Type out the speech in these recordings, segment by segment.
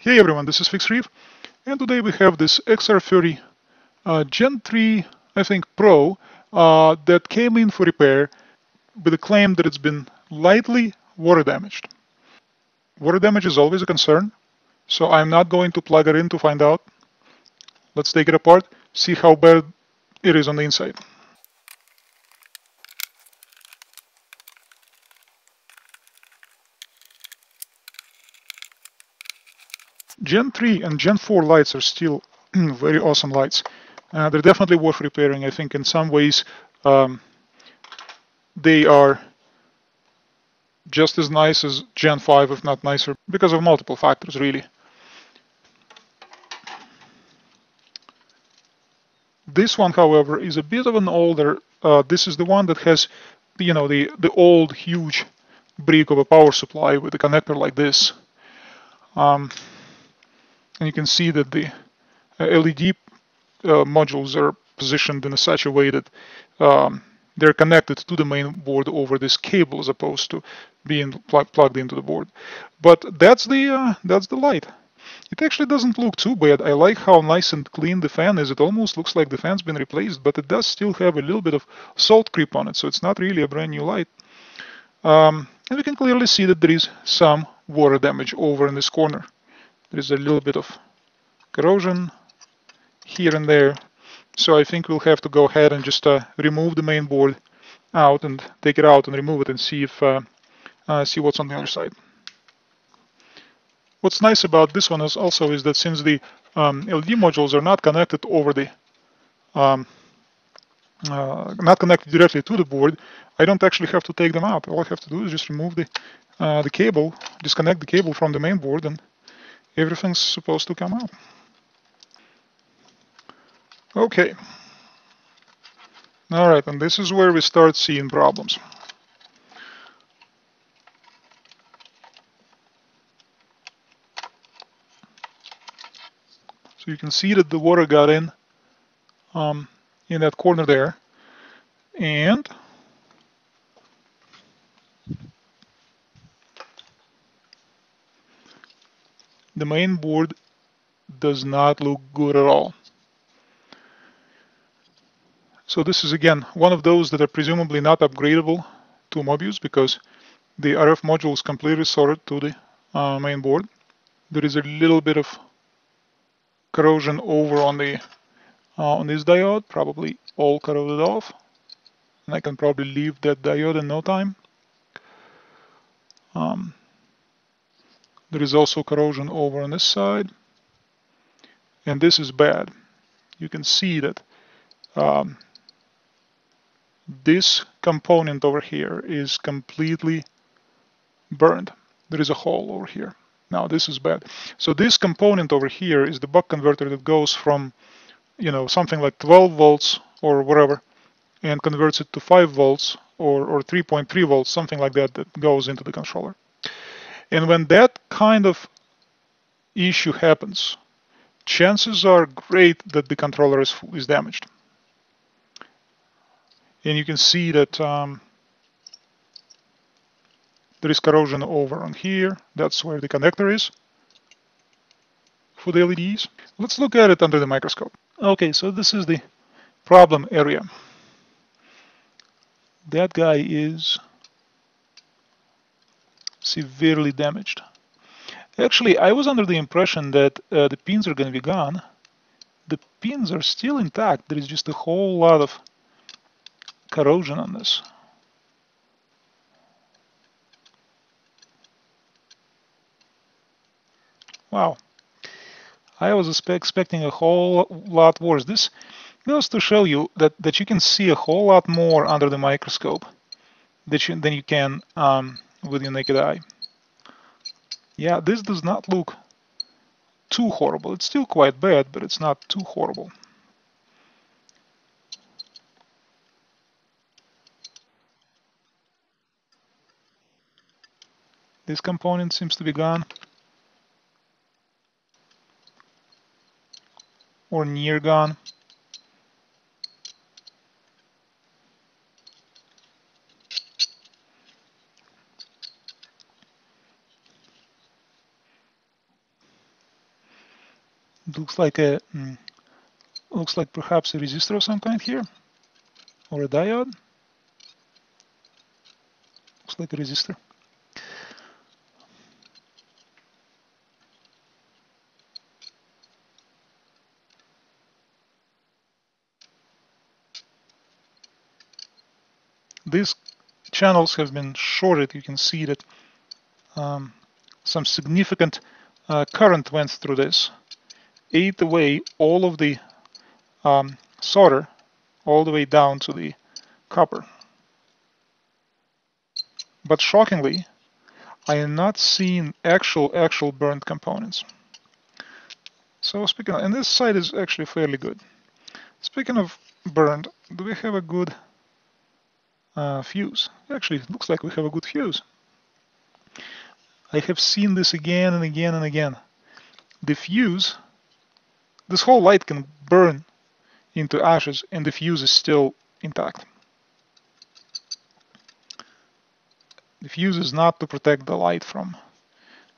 Hey everyone, this is FixReef, and today we have this XR30 Gen 3, I think, Pro that came in for repair with a claim that it's been lightly water damaged. Water damage is always a concern, so I'm not going to plug it in to find out. Let's take it apart, see how bad it is on the inside. Gen 3 and Gen 4 lights are still very awesome lights. They're definitely worth repairing. I think in some ways they are just as nice as Gen 5, if not nicer, because of multiple factors, really. This one, however, is a bit of an older. This is the one that has, the old huge brick of a power supply with a connector like this. And you can see that the LED modules are positioned in such a way that they're connected to the main board over this cable as opposed to being plugged into the board. But that's the light. It actually doesn't look too bad. I like how nice and clean the fan is. It almost looks like the fan's been replaced, but it does still have a little bit of salt creep on it, so it's not really a brand new light. And we can clearly see that there is some water damage over in this corner. There is a little bit of corrosion here and there. So I think we'll have to go ahead and just remove the main board out and take it out and remove it and see if see what's on the other side. What's nice about this one is that since the LED modules are not connected over the not connected directly to the board, I don't actually have to take them out. All I have to do is just remove the cable, disconnect the cable from the main board, and everything's supposed to come out. Okay. All right, and this is where we start seeing problems. So you can see that the water got in that corner there, and the main board does not look good at all. So this is again one of those that are presumably not upgradable to Mobius because the RF module is completely soldered to the main board. There is a little bit of corrosion over on the on this diode, probably all corroded off, and I can probably leave that diode in no time. There is also corrosion over on this side, and this is bad. You can see that this component over here is completely burned. There is a hole over here. Now this is bad. So this component over here is the buck converter that goes from, something like 12 volts or whatever, and converts it to 5 volts or 3.3 volts, something like that, that goes into the controller. And when that kind of issue happens, chances are great that the controller is damaged. And you can see that there is corrosion over on here. That's where the connector is for the LEDs. Let's look at it under the microscope. Okay, so this is the problem area. That guy is severely damaged. Actually, I was under the impression that the pins are going to be gone. The pins are still intact. There is just a whole lot of corrosion on this. Wow. I was expecting a whole lot worse. This goes to show you that you can see a whole lot more under the microscope than you can with your naked eye. Yeah, this does not look too horrible. It's still quite bad, but it's not too horrible. This component seems to be gone, or near gone. It looks like perhaps a resistor of some kind here, or a diode. Looks like a resistor. These channels have been shorted. You can see that some significant current went through this, ate away all of the solder all the way down to the copper. But shockingly, I am not seeing actual burned components. So speaking of, and this side is actually fairly good. Speaking of burned, do we have a good fuse? Actually, it looks like we have a good fuse. I have seen this again and again and again. The fuse, this whole light can burn into ashes and the fuse is still intact. The fuse is not to protect the light from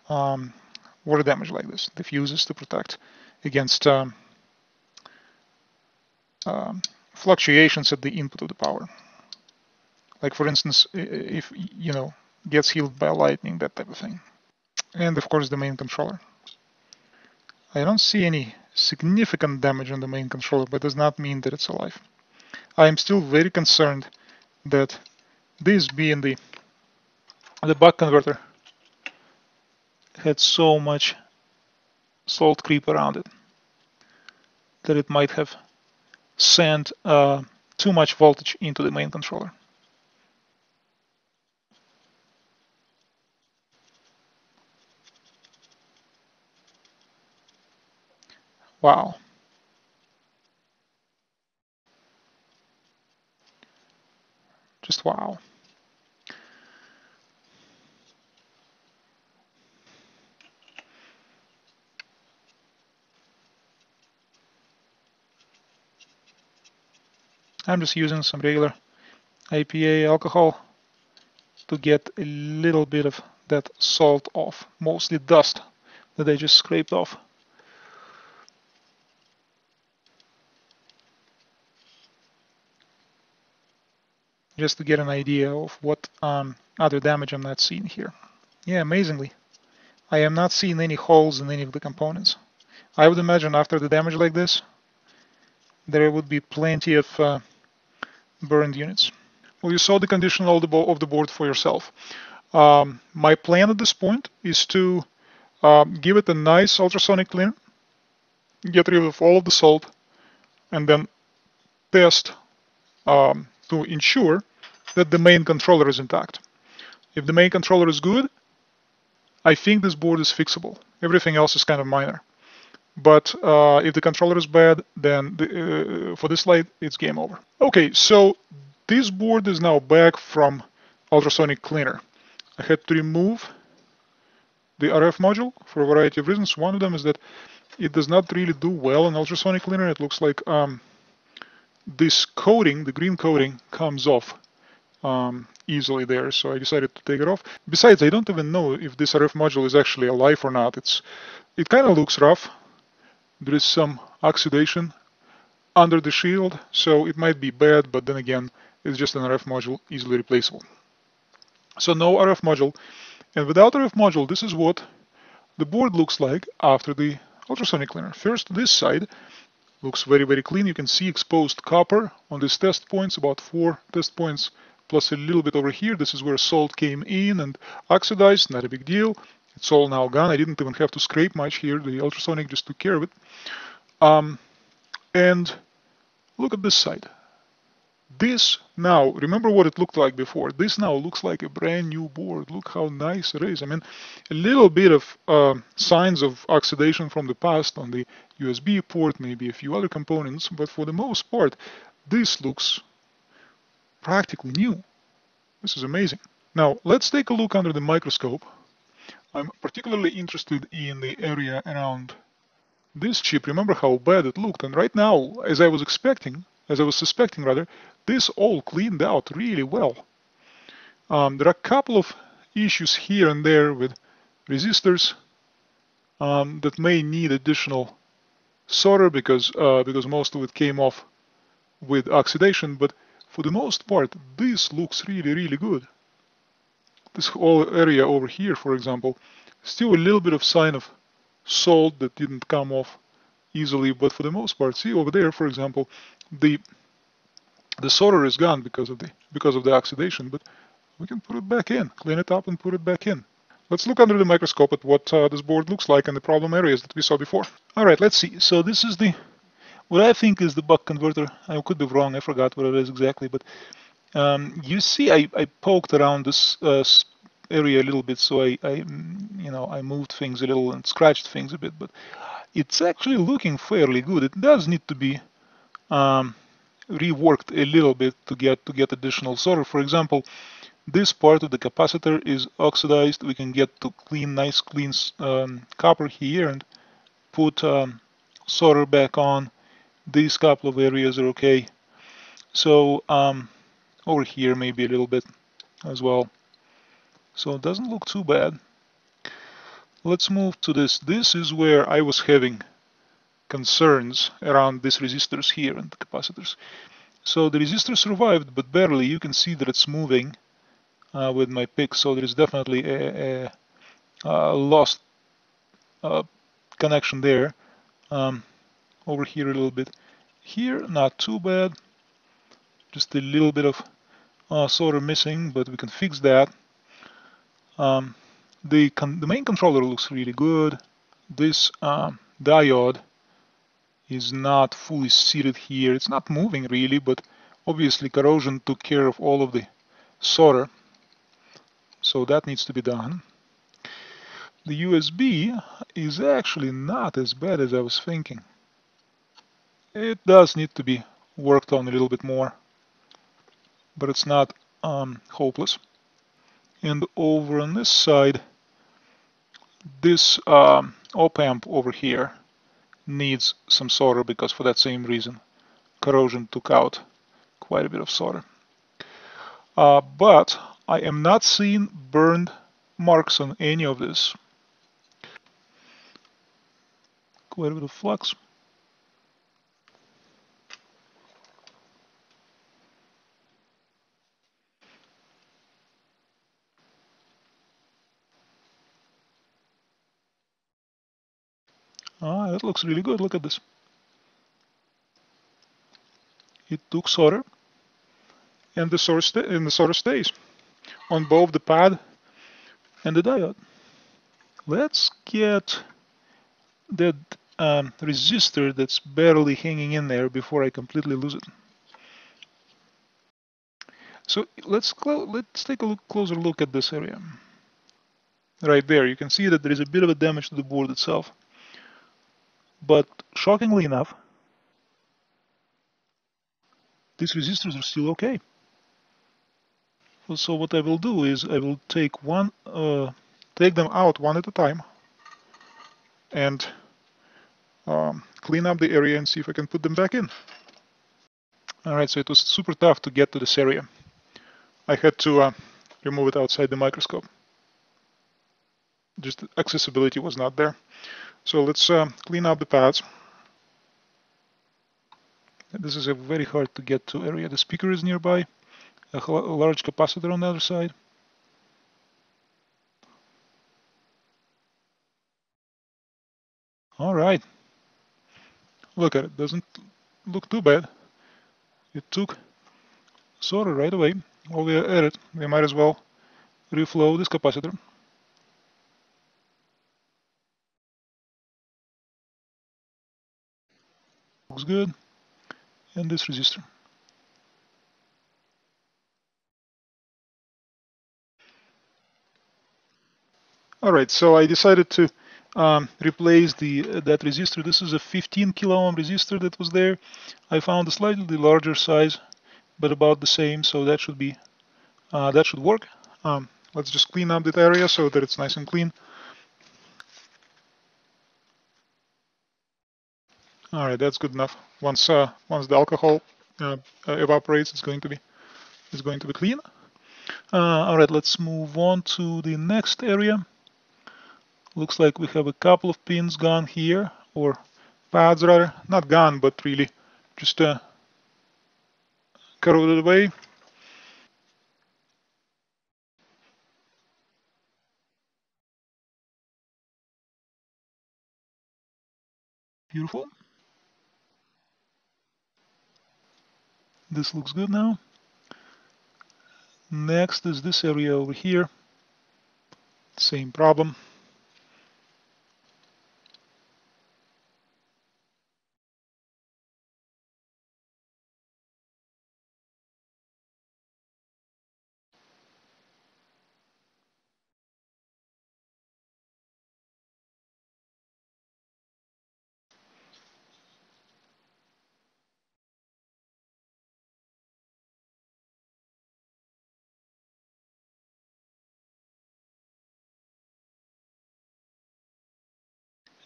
water damage like this. The fuse is to protect against fluctuations at the input of the power. Like for instance, if gets healed by lightning, that type of thing. And of course the main controller. I don't see any significant damage on the main controller, but does not mean that it's alive. I am still very concerned that this being the buck converter had so much salt creep around it that it might have sent too much voltage into the main controller. Wow. Just wow. I'm just using some regular IPA alcohol to get a little bit of that salt off, mostly dust that I just scraped off. Just to get an idea of what other damage I'm not seeing here. Yeah, amazingly, I am not seeing any holes in any of the components. I would imagine after the damage like this, there would be plenty of burned units. Well, you saw the condition of the board for yourself. My plan at this point is to give it a nice ultrasonic clean, get rid of all of the salt, and then test to ensure that the main controller is intact. If the main controller is good, I think this board is fixable. Everything else is kind of minor. But if the controller is bad, then for this light, it's game over. Okay, so this board is now back from ultrasonic cleaner. I had to remove the RF module for a variety of reasons. One of them is that it does not really do well in ultrasonic cleaner. It looks like this coating, the green coating, comes off easily there, so I decided to take it off. Besides, I don't even know if this RF module is actually alive or not. It kind of looks rough. There is some oxidation under the shield, so it might be bad, but then again, it's just an RF module, easily replaceable. So no RF module, and without RF module, this is what the board looks like after the ultrasonic cleaner. First, this side looks very, very clean. You can see exposed copper on these test points, about 4 test points, plus a little bit over here. This is where salt came in and oxidized, not a big deal. It's all now gone. I didn't even have to scrape much here. The ultrasonic just took care of it. And look at this side. This now, remember what it looked like before. This now looks like a brand new board. Look how nice it is. I mean, a little bit of signs of oxidation from the past on the USB port, maybe a few other components, but for the most part, this looks practically new. This is amazing. Now, let's take a look under the microscope. I'm particularly interested in the area around this chip. Remember how bad it looked, and right now, as I was suspecting rather, this all cleaned out really well. There are a couple of issues here and there with resistors that may need additional solder because most of it came off with oxidation, but for the most part, this looks really good. This whole area over here, for example, still a little bit of sign of salt that didn't come off easily, but for the most part, see over there, for example, the solder is gone because of the oxidation, but we can put it back in, clean it up and put it back in. Let's look under the microscope at what this board looks like and the problem areas that we saw before. All right, let's see. So this is what I think is the buck converter. I could be wrong. I forgot what it is exactly, but you see, I poked around this area a little bit, so I moved things a little and scratched things a bit, but it's actually looking fairly good. It does need to be reworked a little bit to get additional solder. For example, this part of the capacitor is oxidized. We can get to nice clean copper here and put solder back on. These couple of areas are okay. So over here maybe a little bit as well. So it doesn't look too bad. Let's move to this. This is where I was having concerns around these resistors here and the capacitors. So the resistor survived, but barely. You can see that it's moving with my pick, so there is definitely a lost connection there. Over here a little bit. Here, not too bad. Just a little bit of solder missing, but we can fix that. The main controller looks really good. This diode is not fully seated here. It's not moving really, but obviously corrosion took care of all of the solder, so that needs to be done. The USB is actually not as bad as I was thinking. It does need to be worked on a little bit more, but it's not hopeless. And over on this side, this op-amp over here needs some solder because for that same reason, corrosion took out quite a bit of solder. But I am not seeing burned marks on any of this. Quite a bit of flux. That looks really good. Look at this. It took solder, and the solder stays on both the pad and the diode. Let's get that resistor that's barely hanging in there before I completely lose it. So let's take a closer look at this area. Right there, you can see that there is a bit of a damage to the board itself. But shockingly enough, these resistors are still okay. So what I will do is I will take them out one at a time and clean up the area and see if I can put them back in. Alright, so it was super tough to get to this area. I had to remove it outside the microscope. Just accessibility was not there. So let's clean up the pads. This is a very hard to get to area. The speaker is nearby, a large capacitor on the other side. Alright, look at it, doesn't look too bad. It took solder right away. While we are at it, we might as well reflow this capacitor. Looks good. And this resistor. Alright, so I decided to replace that resistor. This is a 15 kilo ohm resistor that was there. I found a slightly larger size, but about the same, so that should work. Let's just clean up that area so that it's nice and clean. All right, that's good enough. Once the alcohol evaporates, it's going to be clean. All right, let's move on to the next area. Looks like we have a couple of pins gone here, or pads rather, not gone, but really just corroded away. Beautiful. This looks good now. Next is this area over here. Same problem.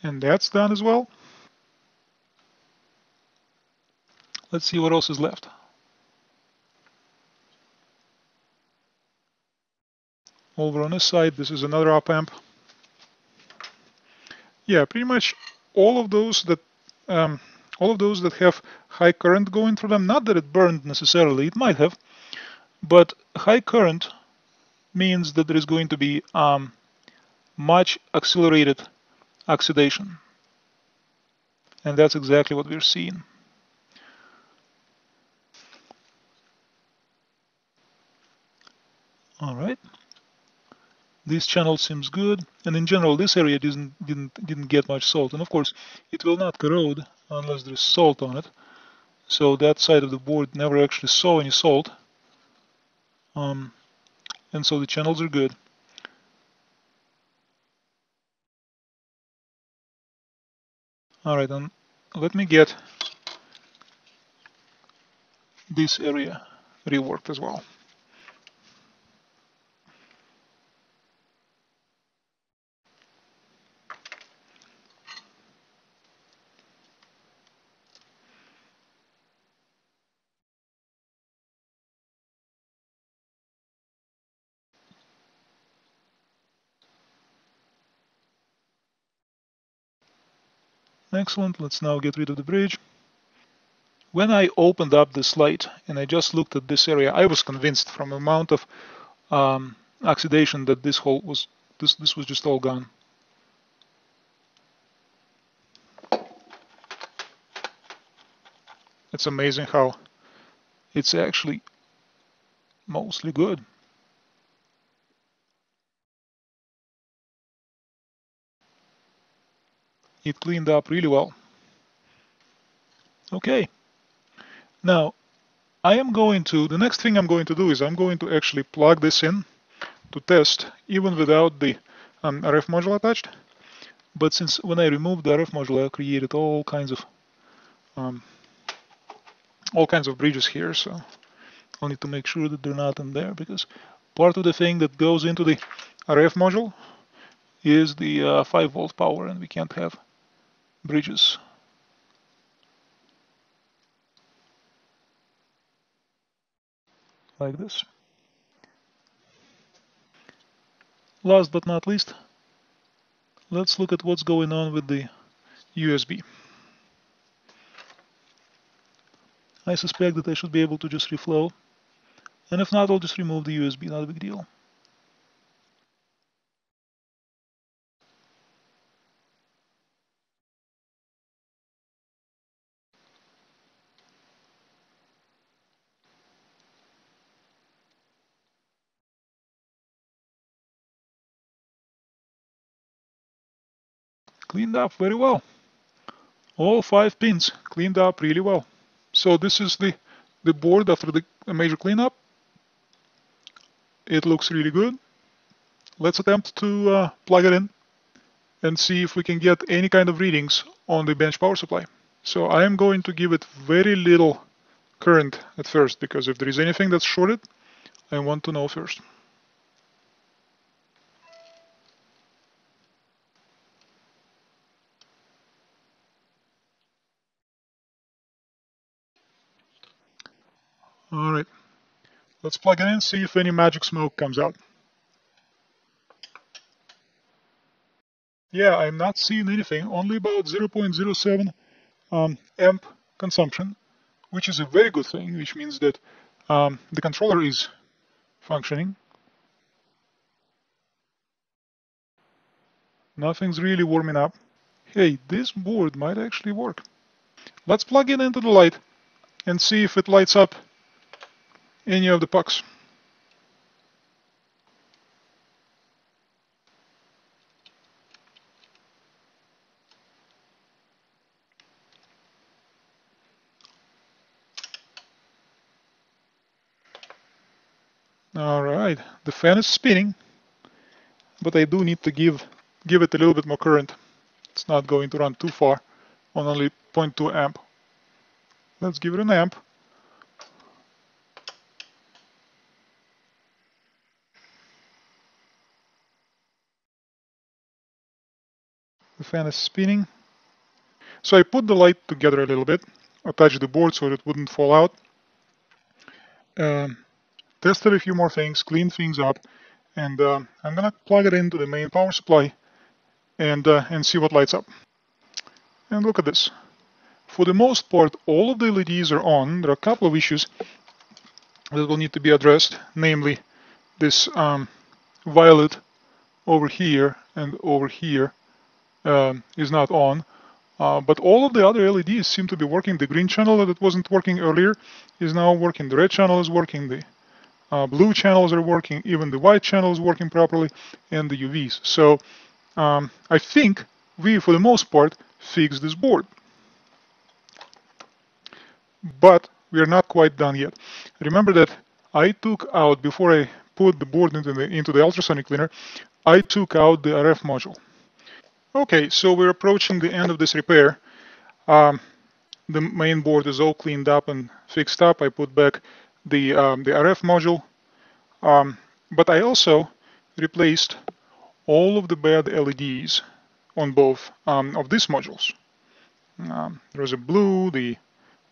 And that's done as well. Let's see what else is left. Over on this side, this is another op amp. Yeah, pretty much all of those that have high current going through them. Not that it burned necessarily, it might have, but high current means that there is going to be much accelerated oxidation, and that's exactly what we're seeing. All right. This channel seems good, and in general, this area didn't get much salt. And of course, it will not corrode unless there's salt on it. So that side of the board never actually saw any salt, and so the channels are good. All right, and let me get this area reworked as well. Excellent. Let's now get rid of the bridge. When I opened up this light and I just looked at this area, I was convinced from the amount of oxidation that this was just all gone. It's amazing how it's actually mostly good. It cleaned up really well. Okay. Now, the next thing I'm going to do is I'm going to actually plug this in to test even without the RF module attached. But since when I removed the RF module, I created all kinds of bridges here, so I'll need to make sure that they're not in there, because part of the thing that goes into the RF module is the 5-volt power, and we can't have bridges. Like this. Last but not least, let's look at what's going on with the USB. I suspect that I should be able to just reflow, and if not, I'll just remove the USB, not a big deal. Cleaned up very well. All 5 pins cleaned up really well. So this is the board after the major cleanup. It looks really good. Let's attempt to plug it in and see if we can get any kind of readings on the bench power supply. So I am going to give it very little current at first, because if there is anything that's shorted, I want to know first. All right, let's plug it in, see if any magic smoke comes out. Yeah, I'm not seeing anything, only about 0.07 amp consumption, which is a very good thing, which means that the controller is functioning. Nothing's really warming up. Hey, this board might actually work. Let's plug it into the light and see if it lights up any of the pucks. All right, the fan is spinning, but I do need to give it a little bit more current. It's not going to run too far on only 0.2 amp. Let's give it an amp. The fan is spinning. So I put the light together a little bit, attached the board so it wouldn't fall out. Tested a few more things, cleaned things up, and I'm gonna plug it into the main power supply and see what lights up. And look at this. For the most part, all of the LEDs are on. There are a couple of issues that will need to be addressed, namely this violet over here and over here is not on. But all of the other LEDs seem to be working. The green channel that wasn't working earlier is now working. The red channel is working. The blue channels are working. Even the white channel is working properly, and the UVs. So I think we, for the most part, fixed this board. But we are not quite done yet. Remember that I took out, before I put the board into the ultrasonic cleaner, I took out the RF module. Okay, so we're approaching the end of this repair. The main board is all cleaned up and fixed up. I put back the RF module, but I also replaced all of the bad LEDs on both of these modules. There's a blue, the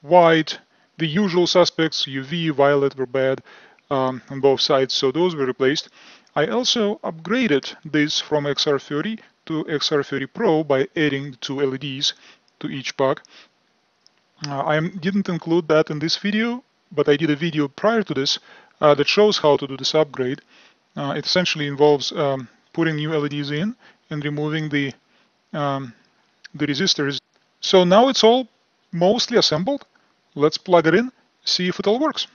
white, the usual suspects, UV, violet were bad on both sides, so those were replaced. I also upgraded this from XR30 to XR30 Pro by adding 2 LEDs to each puck. I didn't include that in this video, but I did a video prior to this that shows how to do this upgrade. It essentially involves putting new LEDs in and removing the resistors. So now it's all mostly assembled. Let's plug it in, see if it all works.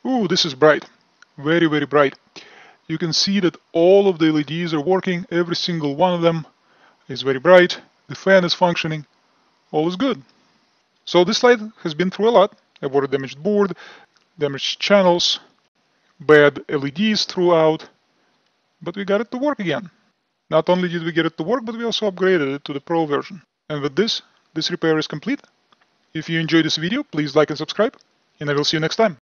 Ooh, this is bright. Very, very bright. You can see that all of the LEDs are working. Every single one of them is very bright. The fan is functioning. All is good. So this light has been through a lot. I've ordered damaged board, damaged channels, bad LEDs throughout, but we got it to work again. Not only did we get it to work, but we also upgraded it to the Pro version. And with this repair is complete. If you enjoyed this video, please like and subscribe, and I will see you next time.